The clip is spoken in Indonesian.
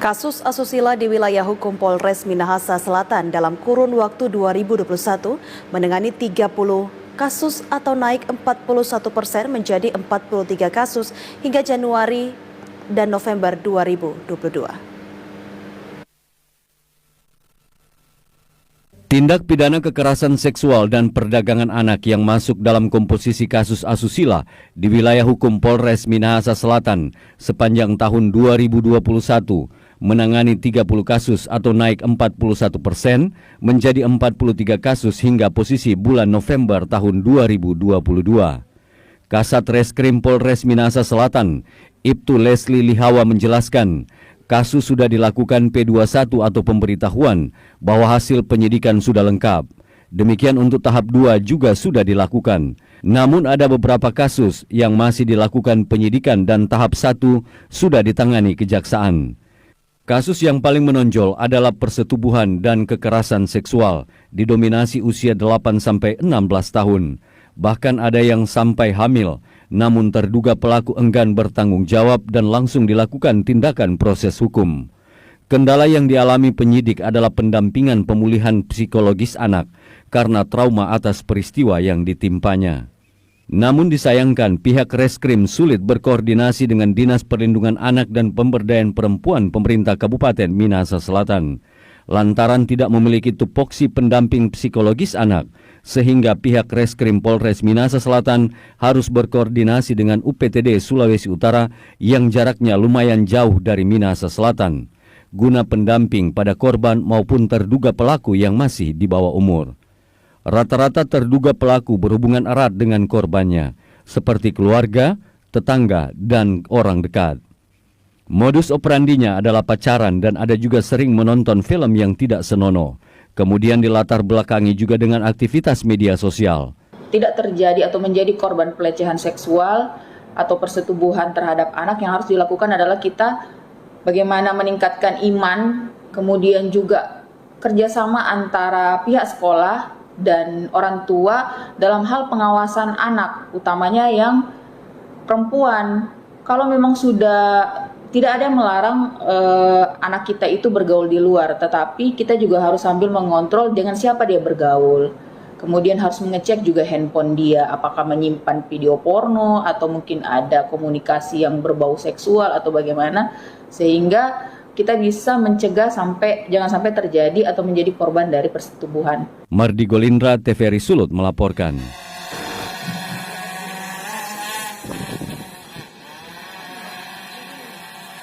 Kasus asusila di wilayah hukum Polres Minahasa Selatan dalam kurun waktu 2021 menangani 30 kasus atau naik 41% menjadi 43 kasus hingga Januari dan November 2022. Tindak pidana kekerasan seksual dan perdagangan anak yang masuk dalam komposisi kasus asusila di wilayah hukum Polres Minahasa Selatan sepanjang tahun 2021 menangani 30 kasus atau naik 41% menjadi 43 kasus hingga posisi bulan November tahun 2022. Kasat Reskrim Polres Minahasa Selatan, Ibtu Leslie Lihawa menjelaskan, kasus sudah dilakukan P21 atau pemberitahuan bahwa hasil penyidikan sudah lengkap. Demikian untuk tahap 2 juga sudah dilakukan. Namun ada beberapa kasus yang masih dilakukan penyidikan dan tahap 1 sudah ditangani kejaksaan. Kasus yang paling menonjol adalah persetubuhan dan kekerasan seksual, didominasi usia 8-16 tahun. Bahkan ada yang sampai hamil, namun terduga pelaku enggan bertanggung jawab dan langsung dilakukan tindakan proses hukum. Kendala yang dialami penyidik adalah pendampingan pemulihan psikologis anak karena trauma atas peristiwa yang ditimpanya. Namun disayangkan pihak Reskrim sulit berkoordinasi dengan Dinas Perlindungan Anak dan Pemberdayaan Perempuan Pemerintah Kabupaten Minahasa Selatan, lantaran tidak memiliki tupoksi pendamping psikologis anak, sehingga pihak Reskrim Polres Minahasa Selatan harus berkoordinasi dengan UPTD Sulawesi Utara yang jaraknya lumayan jauh dari Minahasa Selatan, guna pendamping pada korban maupun terduga pelaku yang masih di bawah umur. Rata-rata terduga pelaku berhubungan erat dengan korbannya, seperti keluarga, tetangga, dan orang dekat. Modus operandinya adalah pacaran dan ada juga sering menonton film yang tidak senonoh. Kemudian dilatar belakangi juga dengan aktivitas media sosial. Tidak terjadi atau menjadi korban pelecehan seksual atau persetubuhan terhadap anak, yang harus dilakukan adalah kita bagaimana meningkatkan iman, kemudian juga kerjasama antara pihak sekolah dan orang tua dalam hal pengawasan anak, utamanya yang perempuan. Kalau memang sudah tidak ada yang melarang anak kita itu bergaul di luar, tetapi kita juga harus sambil mengontrol dengan siapa dia bergaul. Kemudian harus mengecek juga handphone dia, apakah menyimpan video porno atau mungkin ada komunikasi yang berbau seksual atau bagaimana, sehingga kita bisa mencegah jangan sampai terjadi atau menjadi korban dari persetubuhan. Mardi Golindra, TVRI Sulut melaporkan.